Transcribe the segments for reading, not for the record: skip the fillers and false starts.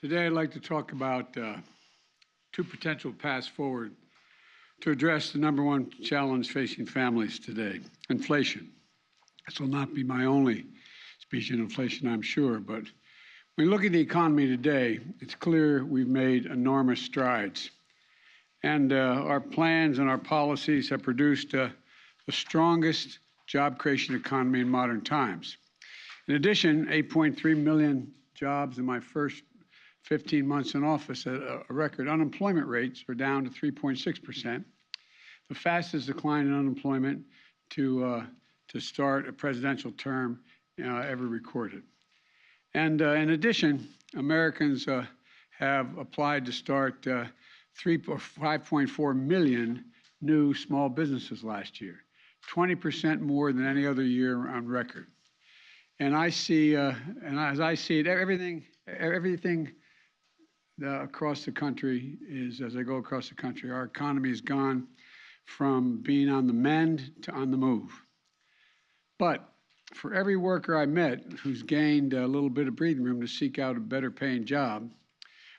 Today, I'd like to talk about two potential paths forward to address the number one challenge facing families today, inflation. This will not be my only speech on inflation, I'm sure, but when you look at the economy today, it's clear we've made enormous strides. And our plans and our policies have produced the strongest job creation economy in modern times. In addition, 8.3 million jobs in my first 15 months in office at a record. Unemployment rates are down to 3.6%, the fastest decline in unemployment to start a presidential term ever recorded. And in addition, Americans have applied to start 5.4 million new small businesses last year, 20% more than any other year on record. And I see, and as I see it, everything across the country is, as I go across the country, our economy has gone from being on the mend to on the move. But for every worker I met who's gained a little bit of breathing room to seek out a better paying job,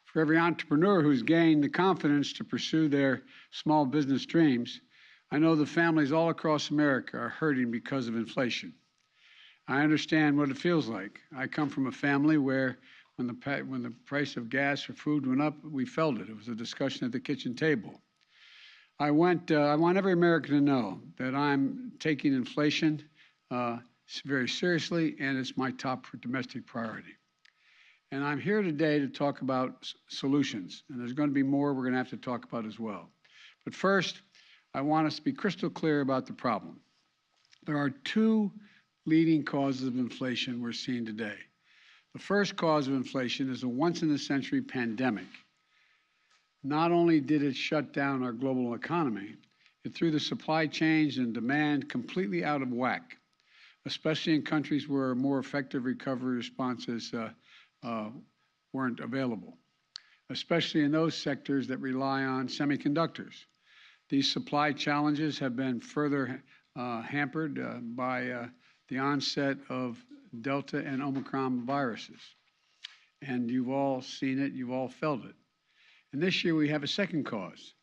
for every entrepreneur who's gained the confidence to pursue their small business dreams, I know the families all across America are hurting because of inflation. I understand what it feels like. I come from a family where when the price of gas or food went up, we felt it. It was a discussion at the kitchen table. I want every American to know that I'm taking inflation very seriously, and it's my top domestic priority. And I'm here today to talk about solutions, and there's going to be more we're going to have to talk about as well. But first, I want us to be crystal clear about the problem. There are two leading causes of inflation we're seeing today. The first cause of inflation is a once-in-a-century pandemic. Not only did it shut down our global economy, it threw the supply chains and demand completely out of whack, especially in countries where more effective recovery responses weren't available, especially in those sectors that rely on semiconductors. These supply challenges have been further hampered by the onset of Delta and Omicron viruses. And you've all seen it, you've all felt it. And this year we have a second cause,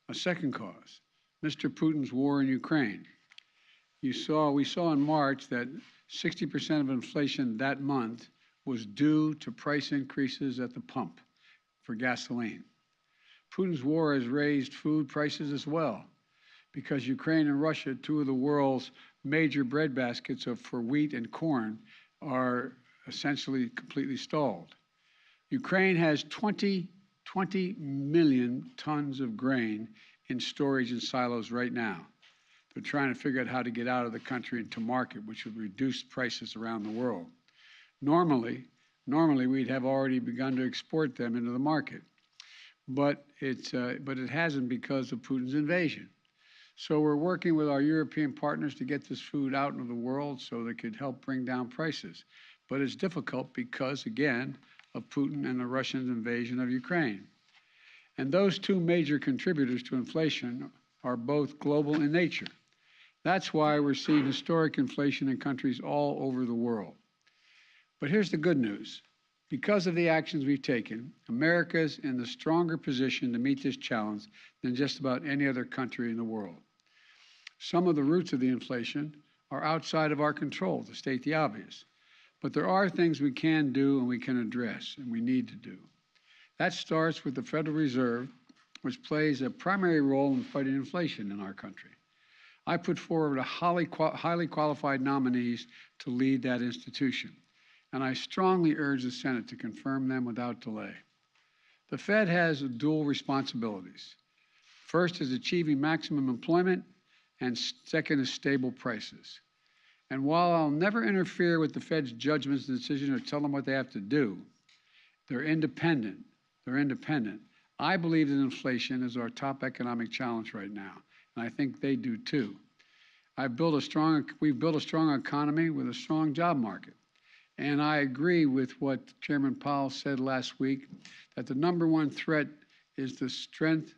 Mr. Putin's war in Ukraine. We saw in March that 60% of inflation that month was due to price increases at the pump for gasoline. Putin's war has raised food prices as well, because Ukraine and Russia, two of the world's major bread baskets for wheat and corn, are essentially completely stalled. Ukraine has 20 million tons of grain in storage in silos right now. They're trying to figure out how to get out of the country into market, which would reduce prices around the world. Normally we'd have already begun to export them into the market, but it hasn't because of Putin's invasion. So we're working with our European partners to get this food out into the world so they could help bring down prices. But it's difficult because, again, of Putin and the Russian invasion of Ukraine. And those two major contributors to inflation are both global in nature. That's why we're seeing historic inflation in countries all over the world. But here's the good news. Because of the actions we've taken, America's in the stronger position to meet this challenge than just about any other country in the world. Some of the roots of the inflation are outside of our control, to state the obvious. But there are things we can do and we can address, and we need to do. That starts with the Federal Reserve, which plays a primary role in fighting inflation in our country. I put forward highly qualified nominees to lead that institution, and I strongly urge the Senate to confirm them without delay. The Fed has dual responsibilities. First is achieving maximum employment, and second is stable prices. And while I'll never interfere with the Fed's judgments and decisions or tell them what they have to do, they're independent. I believe that inflation is our top economic challenge right now, and I think they do too. We've built a strong economy with a strong job market. And I agree with what Chairman Powell said last week, that the number one threat is the strength,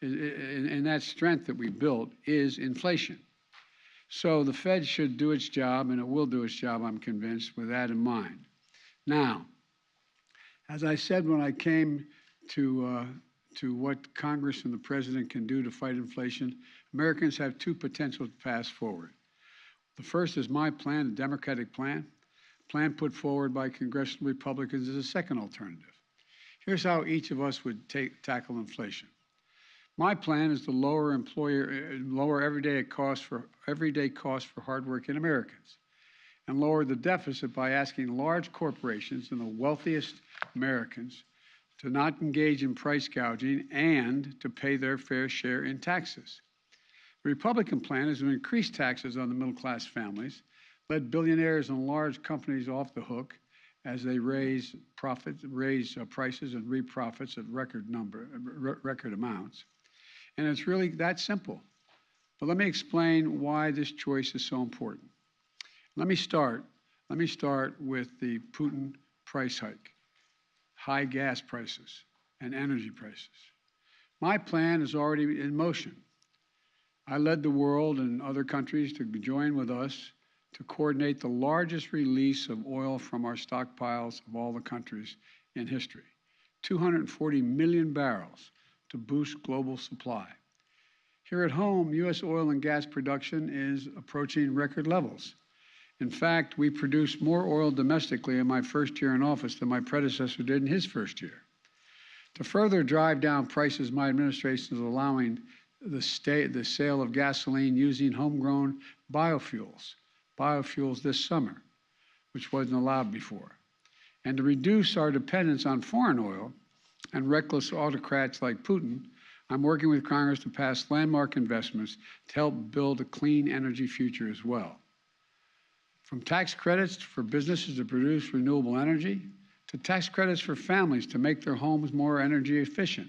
and that strength that we built is inflation. So the Fed should do its job, and it will do its job, I'm convinced, with that in mind. Now, As I said when I came to what Congress and the President can do to fight inflation, Americans have two potential paths forward. The first is my plan, the Democratic plan. Plan put forward by congressional Republicans is a second alternative. Here's how each of us would tackle inflation. My plan is to lower everyday costs for hardworking Americans, and lower the deficit by asking large corporations and the wealthiest Americans to not engage in price gouging and to pay their fair share in taxes. The Republican plan is to increase taxes on the middle-class families, let billionaires and large companies off the hook as they raise prices and reap profits at record amounts. And it's really that simple. But let me explain why this choice is so important. Let me start with the Putin price hike, high gas prices, and energy prices. My plan is already in motion. I led the world and other countries to join with us to coordinate the largest release of oil from our stockpiles of all the countries in history, 240 million barrels to boost global supply. Here at home, U.S. oil and gas production is approaching record levels. In fact, we produced more oil domestically in my first year in office than my predecessor did in his first year. To further drive down prices, my administration is allowing the sale of gasoline using homegrown biofuels this summer, which wasn't allowed before. And to reduce our dependence on foreign oil and reckless autocrats like Putin, I'm working with Congress to pass landmark investments to help build a clean energy future as well. From tax credits for businesses to produce renewable energy, to tax credits for families to make their homes more energy efficient.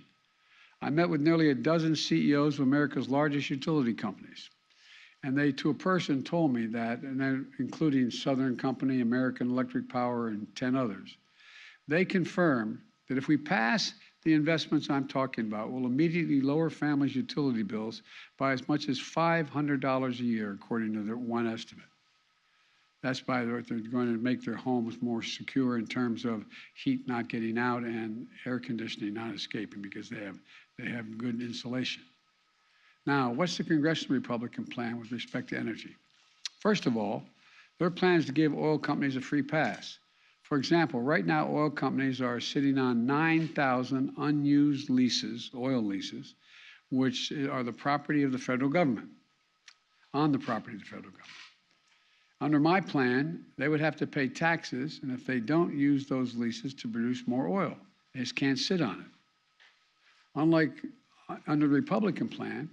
I met with nearly a dozen CEOs of America's largest utility companies. And they, to a person, told me that, and including Southern Company, American Electric Power, and 10 others, they confirmed that if we pass the investments I'm talking about, we'll immediately lower families' utility bills by as much as $500 a year, according to their one estimate. That's by they're going to make their homes more secure in terms of heat not getting out and air conditioning not escaping because they have good insulation. Now, what's the congressional Republican plan with respect to energy? First of all, their plan is to give oil companies a free pass. For example, right now, oil companies are sitting on 9,000 unused leases, oil leases, which are the property of the federal government, on the property of the federal government. Under my plan, they would have to pay taxes, and if they don't use those leases to produce more oil, they just can't sit on it. Unlike under the Republican plan,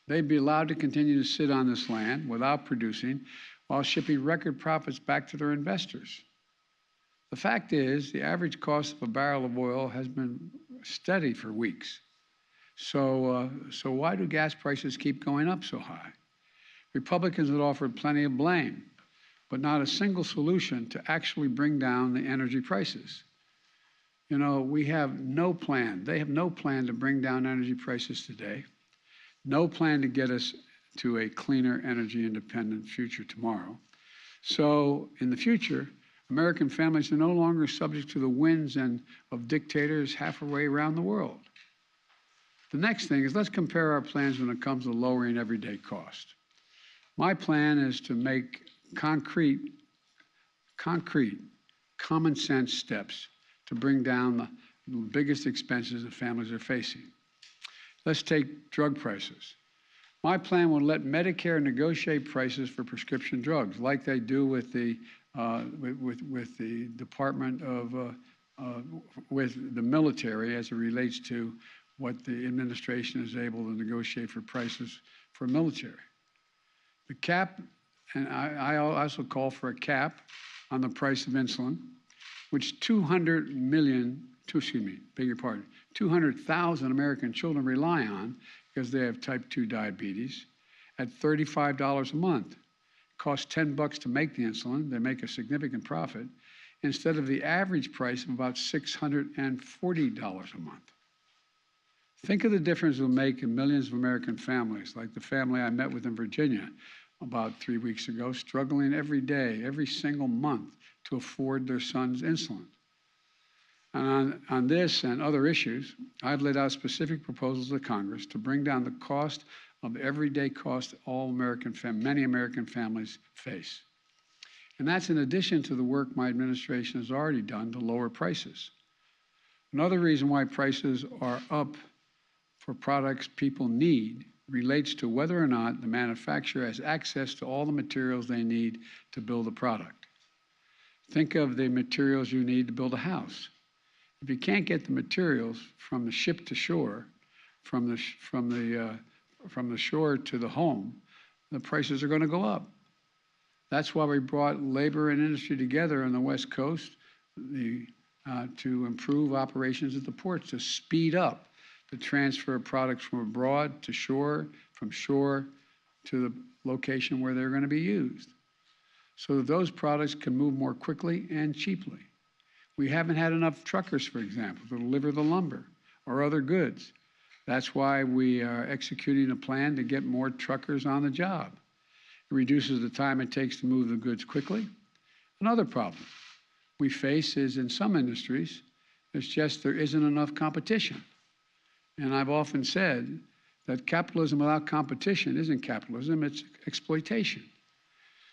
they'd be allowed to continue to sit on this land without producing while shipping record profits back to their investors. The fact is, the average cost of a barrel of oil has been steady for weeks. So why do gas prices keep going up so high? Republicans have offered plenty of blame, but not a single solution to actually bring down the energy prices. You know, we have no plan. They have no plan to bring down energy prices today. No plan to get us to a cleaner, energy independent future tomorrow. So in the future, American families are no longer subject to the whims of dictators halfway around the world. The next thing is let's compare our plans when it comes to lowering everyday cost. My plan is to make concrete, common sense steps to bring down the biggest expenses that families are facing. Let's take drug prices. My plan will let Medicare negotiate prices for prescription drugs, like they do with the Department of with the military, as it relates to what the administration is able to negotiate for prices for military. The cap, and I also call for a cap on the price of insulin, which 200,000 American children rely on because they have type 2 diabetes at $35 a month. It costs $10 to make the insulin. They make a significant profit instead of the average price of about $640 a month. Think of the difference it will make in millions of American families, like the family I met with in Virginia about 3 weeks ago, struggling every day, every single month to afford their son's insulin. And on this and other issues, I've laid out specific proposals to Congress to bring down the cost of everyday cost many American families face. And that's in addition to the work my administration has already done to lower prices. Another reason why prices are up for products people need relates to whether or not the manufacturer has access to all the materials they need to build a product. Think of the materials you need to build a house. If you can't get the materials from the ship to shore, from the shore to the home, the prices are going to go up. That's why we brought labor and industry together on the West Coast to improve operations at the ports, to speed up the transfer of products from abroad to shore, from shore to the location where they're going to be used, so that those products can move more quickly and cheaply. We haven't had enough truckers, for example, to deliver the lumber or other goods. That's why we are executing a plan to get more truckers on the job. It reduces the time it takes to move the goods quickly. Another problem we face is in some industries, there isn't enough competition. And I've often said that capitalism without competition isn't capitalism, it's exploitation.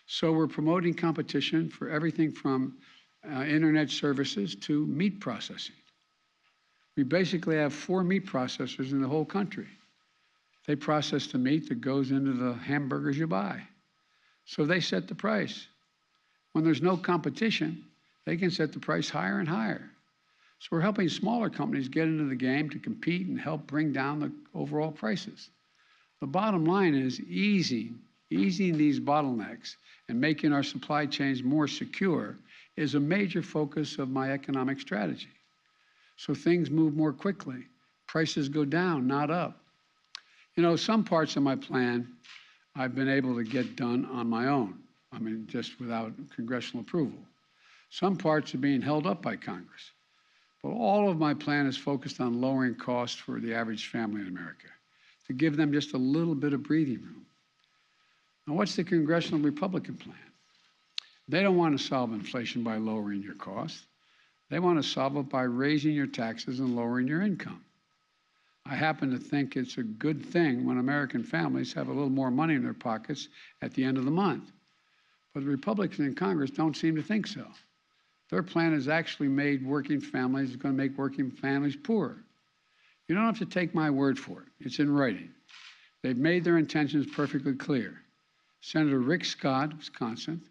So we're promoting competition for everything from internet services to meat processing. We basically have 4 meat processors in the whole country. They process the meat that goes into the hamburgers you buy. So they set the price. When there's no competition, they can set the price higher and higher. So we're helping smaller companies get into the game to compete and help bring down the overall prices. The bottom line is easing these bottlenecks and making our supply chains more secure is a major focus of my economic strategy. So things move more quickly. Prices go down, not up. You know, some parts of my plan I've been able to get done on my own. I mean, just without congressional approval. Some parts are being held up by Congress. But all of my plan is focused on lowering costs for the average family in America, to give them just a little bit of breathing room. Now, what's the congressional Republican plan? They don't want to solve inflation by lowering your costs. They want to solve it by raising your taxes and lowering your income. I happen to think it's a good thing when American families have a little more money in their pockets at the end of the month. But the Republicans in Congress don't seem to think so. Their plan has actually made working families, going to make working families poorer. You don't have to take my word for it. It's in writing. They've made their intentions perfectly clear. Senator Rick Scott, Wisconsin,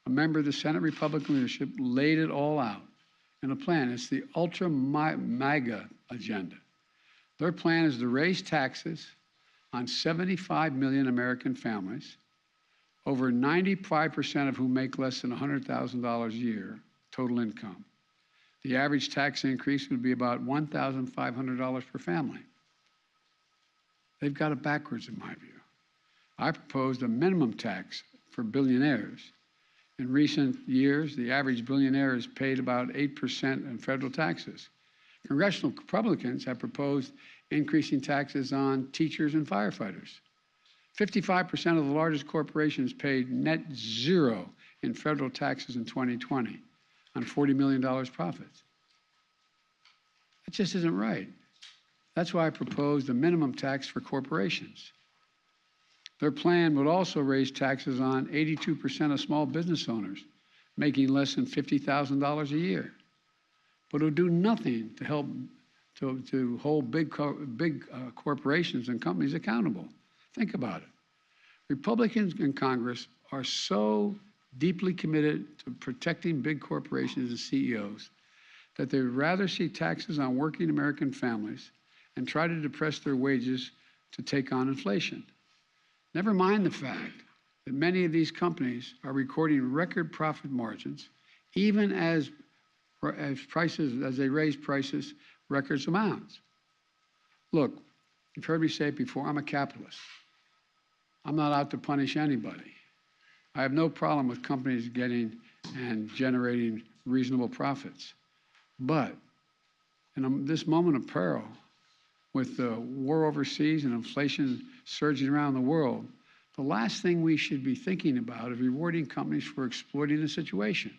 a member of the Senate Republican leadership, laid it all out in a plan. It's the ultra-MAGA agenda. Their plan is to raise taxes on 75 million American families, over 95% of whom make less than $100,000 a year total income. The average tax increase would be about $1,500 per family. They've got it backwards, in my view. I proposed a minimum tax for billionaires. In recent years, the average billionaire has paid about 8% in federal taxes. Congressional Republicans have proposed increasing taxes on teachers and firefighters. 55% of the largest corporations paid net zero in federal taxes in 2020 on $40 million profits. That just isn't right. That's why I proposed a minimum tax for corporations. Their plan would also raise taxes on 82% of small business owners making less than $50,000 a year. But it would do nothing to help to hold big corporations and companies accountable. Think about it. Republicans in Congress are so deeply committed to protecting big corporations and CEOs that they would rather see taxes on working American families and try to depress their wages to take on inflation. Never mind the fact that many of these companies are recording record profit margins, even as they raise prices record amounts. Look, you've heard me say it before, I'm a capitalist. I'm not out to punish anybody. I have no problem with companies getting and generating reasonable profits. But in this moment of peril, with the war overseas and inflation surging around the world, the last thing we should be thinking about is rewarding companies for exploiting the situation.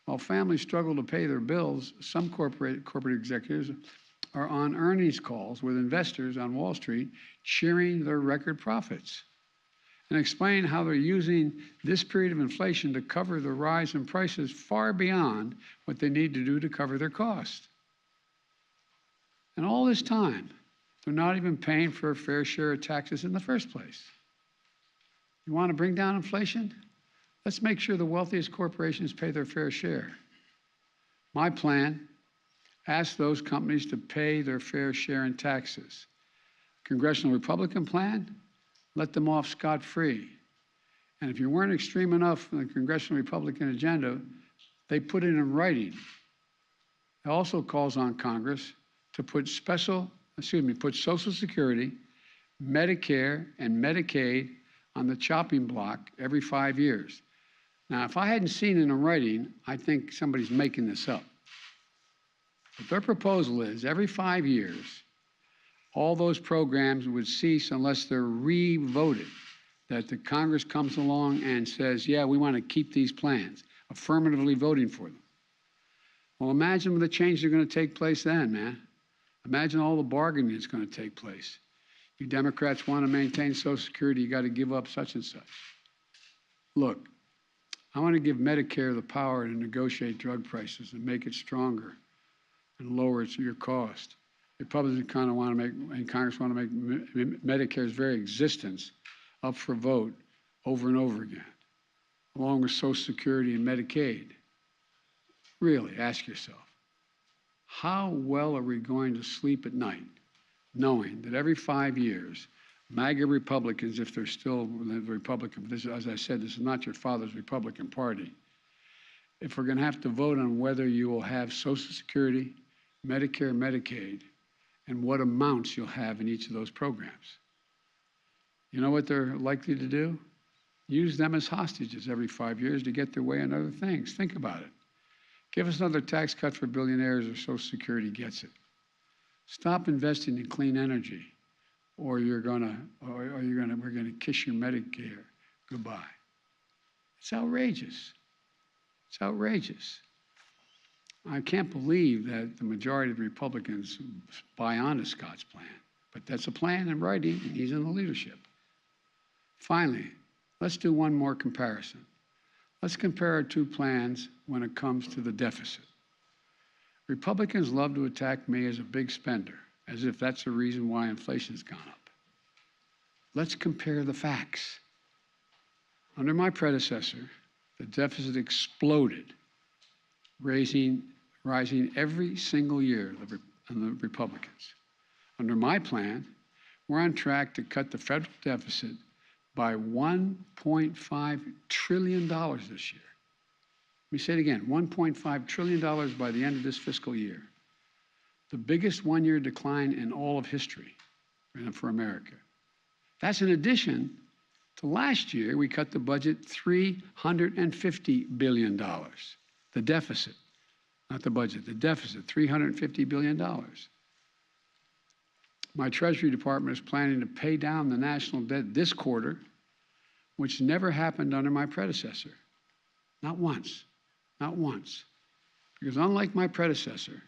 While families struggle to pay their bills, some corporate executives are on earnings calls with investors on Wall Street cheering their record profits and explain how they're using this period of inflation to cover the rise in prices far beyond what they need to do to cover their costs. And all this time, they're not even paying for a fair share of taxes in the first place. You want to bring down inflation? Let's make sure the wealthiest corporations pay their fair share. My plan asks those companies to pay their fair share in taxes. Congressional Republican plan, let them off scot-free. And if you weren't extreme enough in the Congressional Republican agenda, they put it in writing. It also calls on Congress to put Social Security, Medicare, and Medicaid on the chopping block every 5 years. Now, if I hadn't seen it in writing, I think somebody's making this up. But their proposal is every 5 years, all those programs would cease unless they're re-voted, that the Congress comes along and says, yeah, we want to keep these plans, affirmatively voting for them. Well, imagine the changes that are going to take place then, man. Imagine all the bargaining that's going to take place. You Democrats want to maintain Social Security, you got to give up such and such. Look, I want to give Medicare the power to negotiate drug prices and make it stronger and lower your cost. Republicans kind of want to make, and Congress want to make Medicare's very existence up for vote over and over again, along with Social Security and Medicaid. Really, ask yourself, how well are we going to sleep at night knowing that every 5 years, MAGA Republicans, if they're still the Republican, this, as I said, this is not your father's Republican Party, if we're going to have to vote on whether you will have Social Security, Medicare, Medicaid, and what amounts you'll have in each of those programs. You know what they're likely to do? Use them as hostages every 5 years to get their way on other things. Think about it. Give us another tax cut for billionaires or Social Security gets it. Stop investing in clean energy or we're gonna kiss your Medicare goodbye. It's outrageous. It's outrageous. I can't believe that the majority of Republicans buy onto Scott's plan, but that's a plan in writing, and he's in the leadership. Finally, let's do one more comparison. Let's compare our two plans when it comes to the deficit. Republicans love to attack me as a big spender, as if that's the reason why inflation's gone up. Let's compare the facts. Under my predecessor, the deficit exploded, rising every single year on the Republicans. Under my plan, we're on track to cut the federal deficit by $1.5 trillion this year. Let me say it again, $1.5 trillion by the end of this fiscal year. The biggest one-year decline in all of history for America. That's in addition to last year, we cut the budget $350 billion, the deficit. Not the budget, the deficit, $350 billion. My Treasury Department is planning to pay down the national debt this quarter, which never happened under my predecessor. Not once, not once. Because unlike my predecessor,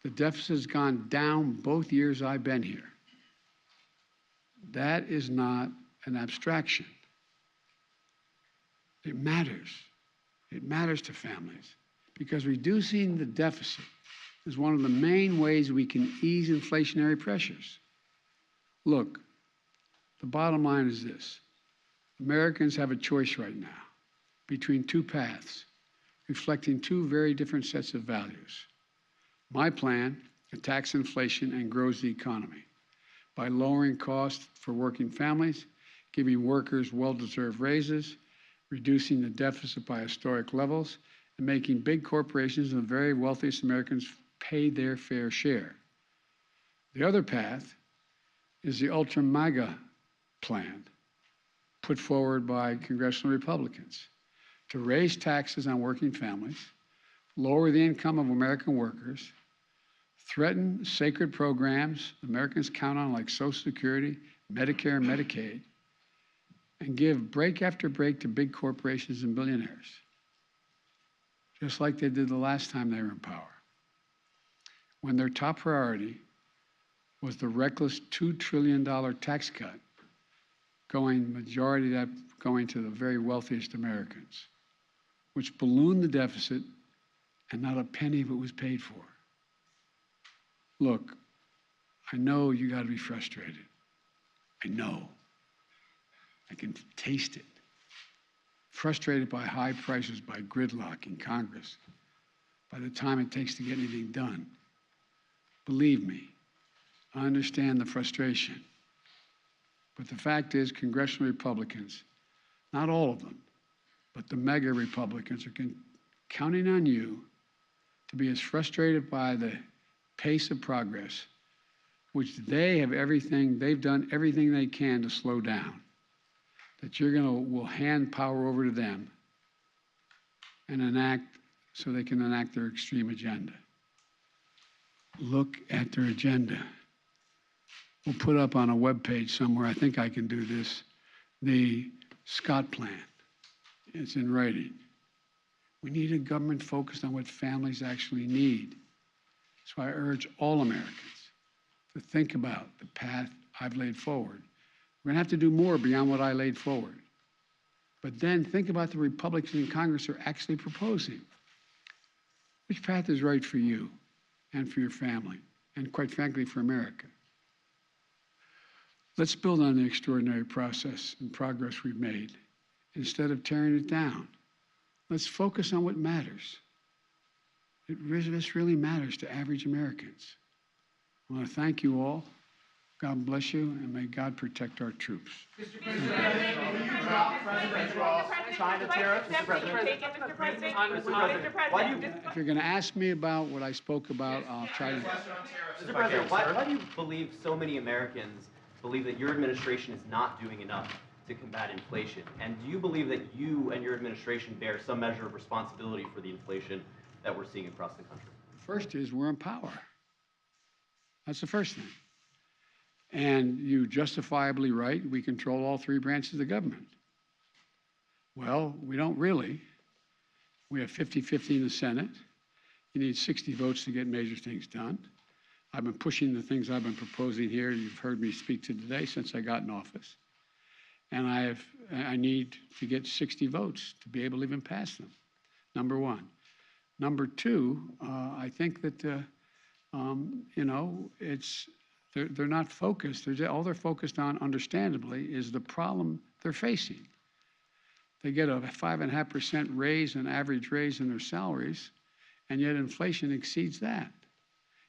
the deficit has gone down both years I've been here. That is not an abstraction. It matters. It matters to families. Because reducing the deficit is one of the main ways we can ease inflationary pressures. Look, the bottom line is this. Americans have a choice right now between two paths, reflecting two very different sets of values. My plan attacks inflation and grows the economy by lowering costs for working families, giving workers well-deserved raises, reducing the deficit by historic levels, and making big corporations and the very wealthiest Americans pay their fair share. The other path is the ultra-MAGA plan put forward by congressional Republicans to raise taxes on working families, lower the income of American workers, threaten sacred programs Americans count on like Social Security, Medicare, and Medicaid, and give break after break to big corporations and billionaires. just like they did the last time they were in power, when their top priority was the reckless $2 trillion tax cut, majority of that going to the very wealthiest Americans, which ballooned the deficit and not a penny of it was paid for. Look, I know you got to be frustrated. I know. I can taste it. Frustrated by high prices, by gridlock in Congress, by the time it takes to get anything done. Believe me, I understand the frustration. But the fact is, congressional Republicans, not all of them, but the mega Republicans are counting on you to be as frustrated by the pace of progress, which they've done everything they can to slow down, that will hand power over to them and so they can enact their extreme agenda. Look at their agenda. We'll put up on a webpage somewhere, I think I can do this, the Scott Plan. It's in writing. We need a government focused on what families actually need. So I urge all Americans to think about the path I've laid forward. We're going to have to do more beyond what I laid forward. But then think about the Republicans in Congress are actually proposing. Which path is right for you and for your family, and quite frankly, for America? Let's build on the extraordinary process and progress we've made instead of tearing it down. Let's focus on what matters. This really matters to average Americans. I want to thank you all. God bless you, and may God protect our troops. Mr. President, will you drop China tariffs? Mr. President, If you're going to ask me about what I spoke about, I'll try to. Mr. President, why do you believe so many Americans believe that your administration is not doing enough to combat inflation? And do you believe that you and your administration bear some measure of responsibility for the inflation that we're seeing across the country? First is we're in power. That's the first thing. And you justifiably right, we control all three branches of the government. Well, we don't really. We have 50-50 in the Senate. You need 60 votes to get major things done. I've been pushing the things I've been proposing here. You've heard me speak to today since I got in office. And I need to get 60 votes to be able to even pass them, number one. Number two, I think that, they're not focused. All they're focused on, understandably, is the problem they're facing. They get a 5.5% raise, an average raise in their salaries, and yet inflation exceeds that.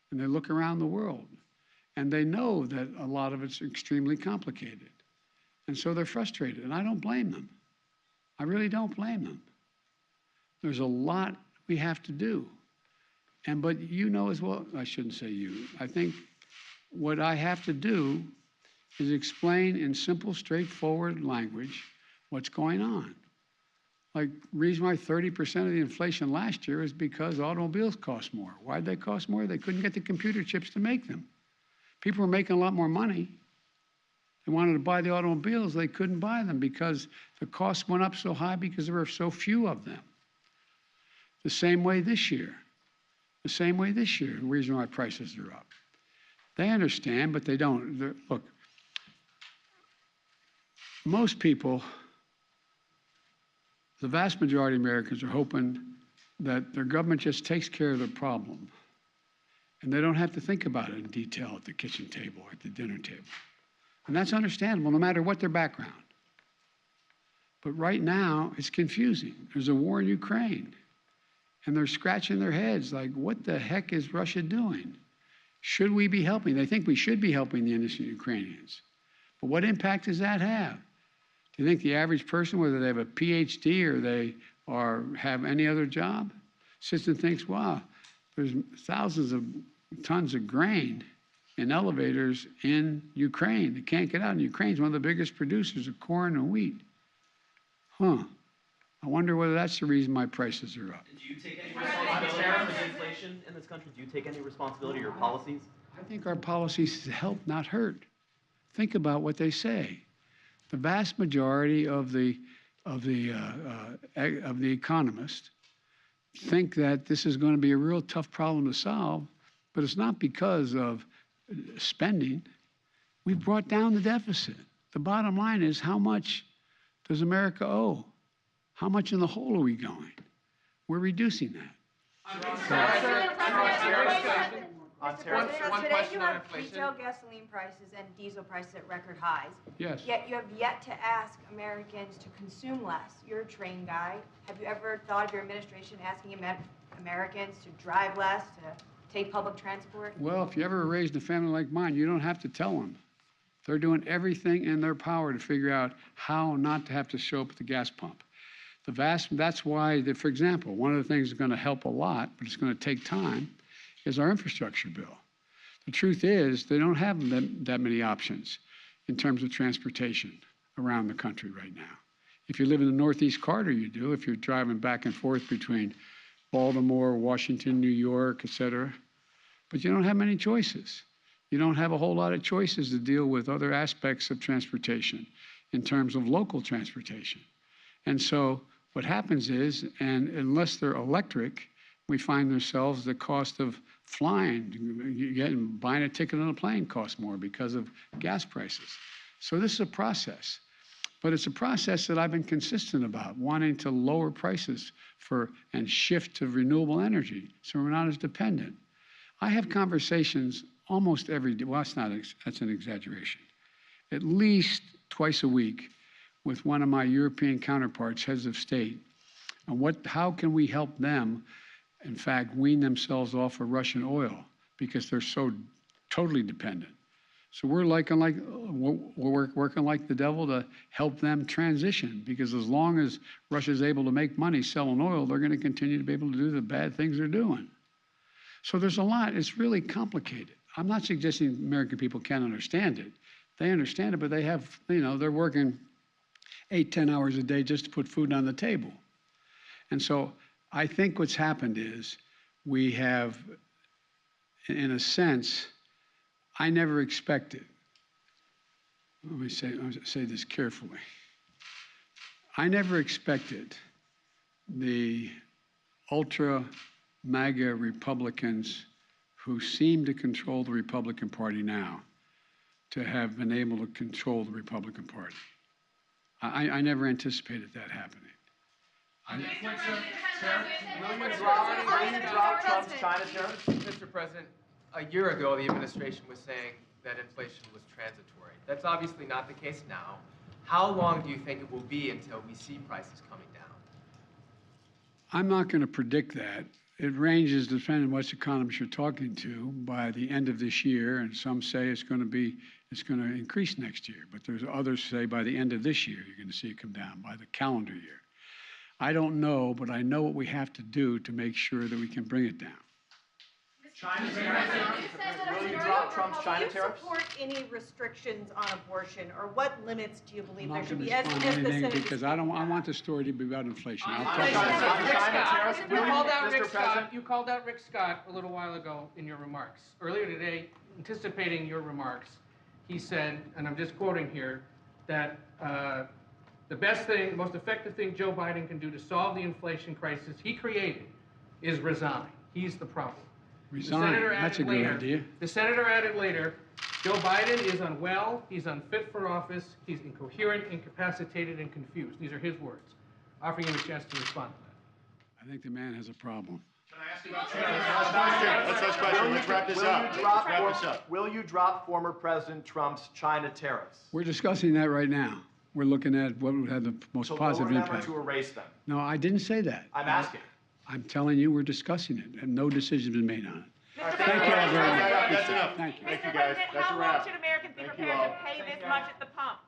And they look around the world, and they know that a lot of it's extremely complicated. And so they're frustrated, and I don't blame them. I really don't blame them. There's a lot we have to do. But you know as well, I shouldn't say you, I think what I have to do is explain in simple, straightforward language what's going on. Like, the reason why 30% of the inflation last year is because automobiles cost more. Why'd they cost more? They couldn't get the computer chips to make them. People were making a lot more money. They wanted to buy the automobiles. They couldn't buy them because the costs went up so high because there were so few of them. The same way this year. The same way this year, the reason why prices are up. They understand, but they don't. Look, most people, the vast majority of Americans are hoping that their government just takes care of the problem and they don't have to think about it in detail at the kitchen table or at the dinner table. And that's understandable, no matter what their background. But right now, it's confusing. There's a war in Ukraine, and they're scratching their heads like, what the heck is Russia doing? Should we be helping? They think we should be helping the innocent Ukrainians. But what impact does that have? Do you think the average person, whether they have a PhD or they have any other job, sits and thinks, wow, there's thousands of tons of grain in elevators in Ukraine that can't get out. And Ukraine's one of the biggest producers of corn and wheat. I wonder whether that's the reason my prices are up. Do you take any responsibility for the inflation in this country? Do you take any responsibility for your policies? I think our policies help, not hurt. Think about what they say. The vast majority of the economists think that this is going to be a real tough problem to solve, but it's not because of spending. We've brought down the deficit. The bottom line is, how much does America owe? How much in the hole are we going? We're reducing that. Today you have retail gasoline prices and diesel prices at record highs. Yes. Yet you have yet to ask Americans to consume less. You're a train guy. Have you ever thought of your administration asking Americans to drive less, to take public transport? Well, if you ever raised a family like mine, you don't have to tell them. They're doing everything in their power to figure out how not to have to show up at the gas pump. That's why, for example, one of the things that's going to help a lot, but it's going to take time, is our infrastructure bill. The truth is, they don't have that many options in terms of transportation around the country right now. If you live in the Northeast Corridor, you do. If you're driving back and forth between Baltimore, Washington, New York, et cetera. But you don't have many choices. You don't have a whole lot of choices to deal with other aspects of transportation in terms of local transportation. And so what happens is, and unless they're electric, we find ourselves the cost of flying, buying a ticket on a plane costs more because of gas prices. So this is a process. But it's a process that I've been consistent about, wanting to lower prices and shift to renewable energy so we're not as dependent. I have conversations almost every day. Well, that's an exaggeration. At least twice a week with one of my European counterparts, heads of state, on how can we help them, in fact, wean themselves off of Russian oil because they're so totally dependent. So we're working like the devil to help them transition, because as long as Russia's able to make money selling oil, they're going to continue to be able to do the bad things they're doing. So there's a lot. It's really complicated. I'm not suggesting American people can't understand it. They understand it, but they have, they're working 8-10 hours a day just to put food on the table. And so I think what's happened is we have, in a sense, I never expected, let me say this carefully. I never expected the ultra MAGA Republicans who seem to control the Republican Party now to have been able to control the Republican Party. I never anticipated that happening. Will you drop Trump's China tariffs? Mr. President, a year ago, the administration was saying that inflation was transitory. That's obviously not the case now. How long do you think it will be until we see prices coming down? I'm not going to predict that. It ranges depending on which economists you're talking to by the end of this year, and some say it's going to increase next year. But there's others say by the end of this year you're going to see it come down, by the calendar year. I don't know, but I know what we have to do to make sure that we can bring it down. China tariffs. Will you drop Trump's China tariffs? Do you support any restrictions on abortion, or what limits do you believe I'm there not should going to be? As respond the to anything Senate because I want the story to be about inflation. I'll talk China about tariffs. You called out Mr. Rick President? Scott. You called out Rick Scott a little while ago in your remarks. Earlier today, anticipating your remarks, he said, and I'm just quoting here, that the best thing, the most effective thing Joe Biden can do to solve the inflation crisis he created is resign. He's the problem. Resign. That's a good idea. The senator added later, Joe Biden is unwell, he's unfit for office, he's incoherent, incapacitated, and confused. These are his words. Offering him a chance to respond to that. I think the man has a problem. Can I ask you about China? Let's question. Let's wrap this up. Will you drop former President Trump's China tariffs? We're discussing that right now. We're looking at what would have the most positive lower them impact. or to erase them? No, I didn't say that. I'm asking. I'm telling you, we're discussing it, and no decision's been made on it. Mr. Thank you all very much. That's enough. Thank you. Thank you, Mr. guys. President, That's a how long wrap. should Americans be Thank you prepared all. to pay this much at the pump?